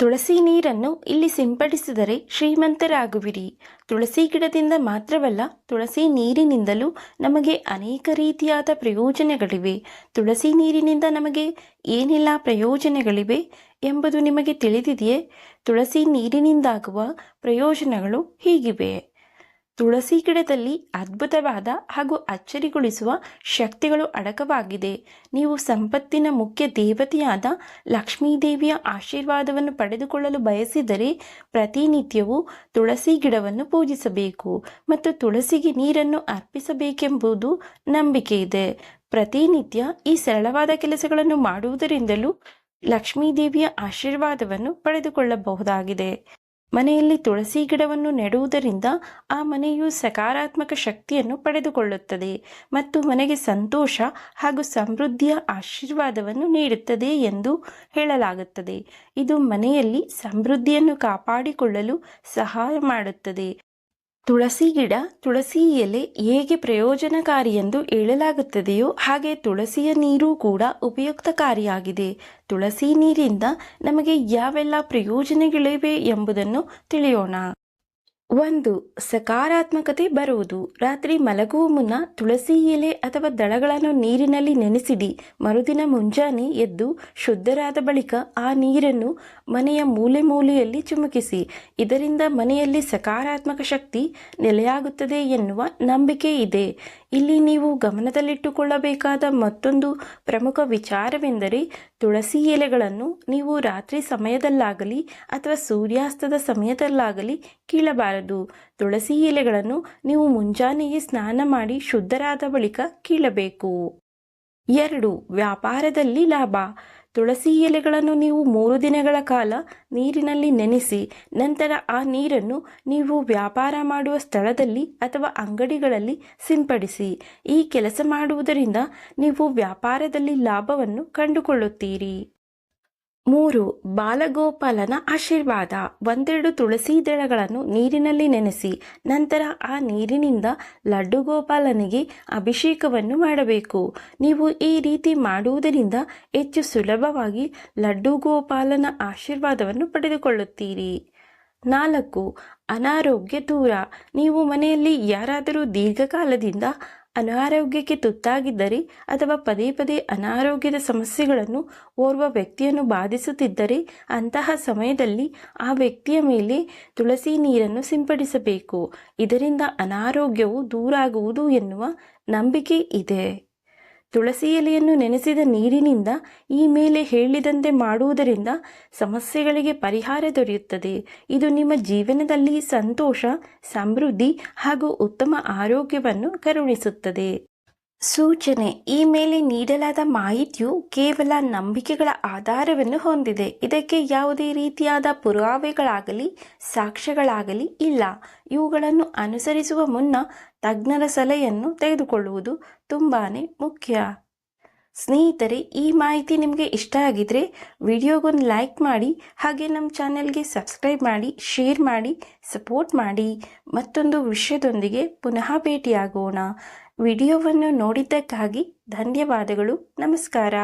ತುಳಸಿ ನೀರನ್ನು ಇಲ್ಲಿ ಸಿಂಪಡಿಸಿದರೆ ಶ್ರೀಮಂತರಾಗುವಿರಿ. ತುಳಸಿ ಗಿಡದಿಂದ ಮಾತ್ರವಲ್ಲ, ತುಳಸಿ ನೀರಿನಿಂದಲೂ ನಮಗೆ ಅನೇಕ ರೀತಿಯಾದ ಪ್ರಯೋಜನಗಳಿವೆ. ತುಳಸಿ ನೀರಿನಿಂದ ನಮಗೆ ಏನೆಲ್ಲ ಪ್ರಯೋಜನಗಳಿವೆ ಎಂಬುದು ನಿಮಗೆ ತಿಳಿದಿದೆಯೇ? ತುಳಸಿ ನೀರಿನಿಂದಾಗುವ ಪ್ರಯೋಜನಗಳು ಹೀಗಿವೆ. ತುಳಸಿ ಗಿಡದಲ್ಲಿ ಅದ್ಭುತವಾದ ಹಾಗೂ ಅಚ್ಚರಿಗೊಳಿಸುವ ಶಕ್ತಿಗಳು ಅಡಕವಾಗಿದೆ. ನೀವು ಸಂಪತ್ತಿನ ಮುಖ್ಯ ದೇವತೆಯಾದ ಲಕ್ಷ್ಮೀದೇವಿಯ ಆಶೀರ್ವಾದವನ್ನು ಪಡೆದುಕೊಳ್ಳಲು ಬಯಸಿದರೆ ಪ್ರತಿನಿತ್ಯವೂ ತುಳಸಿ ಗಿಡವನ್ನು ಪೂಜಿಸಬೇಕು ಮತ್ತು ತುಳಸಿಗೆ ನೀರನ್ನು ಅರ್ಪಿಸಬೇಕೆಂಬುದು ನಂಬಿಕೆ ಇದೆ. ಪ್ರತಿನಿತ್ಯ ಈ ಸರಳವಾದ ಕೆಲಸಗಳನ್ನು ಮಾಡುವುದರಿಂದಲೂ ಲಕ್ಷ್ಮೀದೇವಿಯ ಆಶೀರ್ವಾದವನ್ನು ಪಡೆದುಕೊಳ್ಳಬಹುದಾಗಿದೆ. ಮನೆಯಲ್ಲಿ ತುಳಸಿ ಗಿಡವನ್ನು ನೆಡುವುದರಿಂದ ಆ ಮನೆಯು ಸಕಾರಾತ್ಮಕ ಶಕ್ತಿಯನ್ನು ಪಡೆದುಕೊಳ್ಳುತ್ತದೆ ಮತ್ತು ಮನೆಗೆ ಸಂತೋಷ ಹಾಗೂ ಸಮೃದ್ಧಿಯ ಆಶೀರ್ವಾದವನ್ನು ನೀಡುತ್ತದೆ ಎಂದು ಹೇಳಲಾಗುತ್ತದೆ. ಇದು ಮನೆಯಲ್ಲಿ ಸಮೃದ್ಧಿಯನ್ನು ಕಾಪಾಡಿಕೊಳ್ಳಲು ಸಹಾಯ ಮಾಡುತ್ತದೆ. ತುಳಸಿ ಗಿಡ, ತುಳಸಿ ಎಲೆ ಹೇಗೆ ಪ್ರಯೋಜನಕಾರಿ ಎಂದು ಹೇಳಲಾಗುತ್ತದೆಯೋ ಹಾಗೆ ತುಳಸಿಯ ನೀರು ಕೂಡ ಉಪಯುಕ್ತಕಾರಿಯಾಗಿದೆ. ತುಳಸಿ ನೀರಿಂದ ನಮಗೆ ಯಾವೆಲ್ಲ ಪ್ರಯೋಜನಗಳಿವೆ ಎಂಬುದನ್ನು ತಿಳಿಯೋಣ. 1. ಸಕಾರಾತ್ಮಕತೆ ಬರುವುದು. ರಾತ್ರಿ ಮಲಗುವ ಮುನ್ನ ತುಳಸಿ ಎಲೆ ಅಥವಾ ದಳಗಳನ್ನು ನೀರಿನಲ್ಲಿ ನೆನೆಸಿಡಿ. ಮರುದಿನ ಮುಂಜಾನೆ ಎದ್ದು ಶುದ್ಧರಾದ ಬಳಿಕ ಆ ನೀರನ್ನು ಮನೆಯ ಮೂಲೆ ಮೂಲೆಯಲ್ಲಿ ಚಿಮುಕಿಸಿ. ಇದರಿಂದ ಮನೆಯಲ್ಲಿ ಸಕಾರಾತ್ಮಕ ಶಕ್ತಿ ನೆಲೆಯಾಗುತ್ತದೆ ಎನ್ನುವ ನಂಬಿಕೆ ಇದೆ. ಇಲ್ಲಿ ನೀವು ಗಮನದಲ್ಲಿಟ್ಟುಕೊಳ್ಳಬೇಕಾದ ಮತ್ತೊಂದು ಪ್ರಮುಖ ವಿಚಾರವೆಂದರೆ ತುಳಸಿ ಎಲೆಗಳನ್ನು ನೀವು ರಾತ್ರಿ ಸಮಯದಲ್ಲಾಗಲಿ ಅಥವಾ ಸೂರ್ಯಾಸ್ತದ ಸಮಯದಲ್ಲಾಗಲಿ ಕೀಳಬಾರದು. ತುಳಸಿ ಎಲೆಗಳನ್ನು ನೀವು ಮುಂಜಾನೆಯೇ ಸ್ನಾನ ಮಾಡಿ ಶುದ್ಧರಾದ ಬಳಿಕ ಕೀಳಬೇಕು. 2. ವ್ಯಾಪಾರದಲ್ಲಿ ಲಾಭ. ತುಳಸಿ ಎಲೆಗಳನ್ನು ನೀವು 3 ದಿನಗಳ ಕಾಲ ನೀರಿನಲ್ಲಿ ನೆನೆಸಿ ನಂತರ ಆ ನೀರನ್ನು ನೀವು ವ್ಯಾಪಾರ ಮಾಡುವ ಸ್ಥಳದಲ್ಲಿ ಅಥವಾ ಅಂಗಡಿಗಳಲ್ಲಿ ಸಿಂಪಡಿಸಿ. ಈ ಕೆಲಸ ಮಾಡುವುದರಿಂದ ನೀವು ವ್ಯಾಪಾರದಲ್ಲಿ ಲಾಭವನ್ನು ಕಂಡುಕೊಳ್ಳುತ್ತೀರಿ. 3. ಬಾಲಗೋಪಾಲನ ಆಶೀರ್ವಾದ. 1-2 ತುಳಸಿ ದಳಗಳನ್ನು ನೀರಿನಲ್ಲಿ ನೆನೆಸಿ ನಂತರ ಆ ನೀರಿನಿಂದ ಲಡ್ಡು ಗೋಪಾಲನಿಗೆ ಅಭಿಷೇಕವನ್ನು ಮಾಡಬೇಕು. ನೀವು ಈ ರೀತಿ ಮಾಡುವುದರಿಂದ ಹೆಚ್ಚು ಸುಲಭವಾಗಿ ಲಡ್ಡು ಗೋಪಾಲನ ಆಶೀರ್ವಾದವನ್ನು ಪಡೆದುಕೊಳ್ಳುತ್ತೀರಿ. 4. ಅನಾರೋಗ್ಯ ದೂರ. ನೀವು ಮನೆಯಲ್ಲಿ ಯಾರಾದರೂ ದೀರ್ಘಕಾಲದಿಂದ ಅನಾರೋಗ್ಯಕ್ಕೆ ತುತ್ತಾಗಿದ್ದರೆ ಅಥವಾ ಪದೇ ಪದೇ ಅನಾರೋಗ್ಯದ ಸಮಸ್ಯೆಗಳನ್ನು ಓರ್ವ ವ್ಯಕ್ತಿಯನ್ನು ಬಾಧಿಸುತ್ತಿದ್ದರೆ ಅಂತಹ ಸಮಯದಲ್ಲಿ ಆ ವ್ಯಕ್ತಿಯ ಮೇಲೆ ತುಳಸಿ ನೀರನ್ನು ಸಿಂಪಡಿಸಬೇಕು. ಇದರಿಂದ ಅನಾರೋಗ್ಯವು ದೂರಾಗುವುದು ಎನ್ನುವ ನಂಬಿಕೆ ಇದೆ. ತುಳಸಿ ಎಲೆಯನ್ನು ನೆನೆಸಿದ ನೀರಿನಿಂದ ಈ ಮೇಲೆ ಹೇಳಿದಂತೆ ಮಾಡುವುದರಿಂದ ಸಮಸ್ಯೆಗಳಿಗೆ ಪರಿಹಾರ ದೊರೆಯುತ್ತದೆ. ಇದು ನಿಮ್ಮ ಜೀವನದಲ್ಲಿ ಸಂತೋಷ, ಸಮೃದ್ಧಿ ಹಾಗೂ ಉತ್ತಮ ಆರೋಗ್ಯವನ್ನು ಕರುಣಿಸುತ್ತದೆ. ಸೂಚನೆ: ಈ ಮೇಲೆ ನೀಡಲಾದ ಮಾಹಿತಿಯು ಕೇವಲ ನಂಬಿಕೆಗಳ ಆಧಾರವನ್ನು ಹೊಂದಿದೆ. ಇದಕ್ಕೆ ಯಾವುದೇ ರೀತಿಯಾದ ಪುರಾವೆಗಳಾಗಲಿ ಸಾಕ್ಷ್ಯಗಳಾಗಲಿ ಇಲ್ಲ. ಇವುಗಳನ್ನು ಅನುಸರಿಸುವ ಮುನ್ನ ತಜ್ಞರ ಸಲಹೆಯನ್ನು ತೆಗೆದುಕೊಳ್ಳುವುದು ತುಂಬಾ ಮುಖ್ಯ. ಸ್ನೇಹಿತರೆ, ಈ ಮಾಹಿತಿ ನಿಮಗೆ ಇಷ್ಟ ಆಗಿದ್ರೆ ವಿಡಿಯೋಗೊಂದು ಲೈಕ್ ಮಾಡಿ, ಹಾಗೆ ನಮ್ಮ ಚಾನೆಲ್ಗೆ ಸಬ್ಸ್ಕ್ರೈಬ್ ಮಾಡಿ, ಶೇರ್ ಮಾಡಿ, ಸಪೋರ್ಟ್ ಮಾಡಿ. ಮತ್ತೊಂದು ವಿಷಯದೊಂದಿಗೆ ಪುನಃ ಭೇಟಿಯಾಗೋಣ. ವಿಡಿಯೋವನ್ನು ನೋಡಿದ್ದಕ್ಕಾಗಿ ಧನ್ಯವಾದಗಳು. ನಮಸ್ಕಾರ.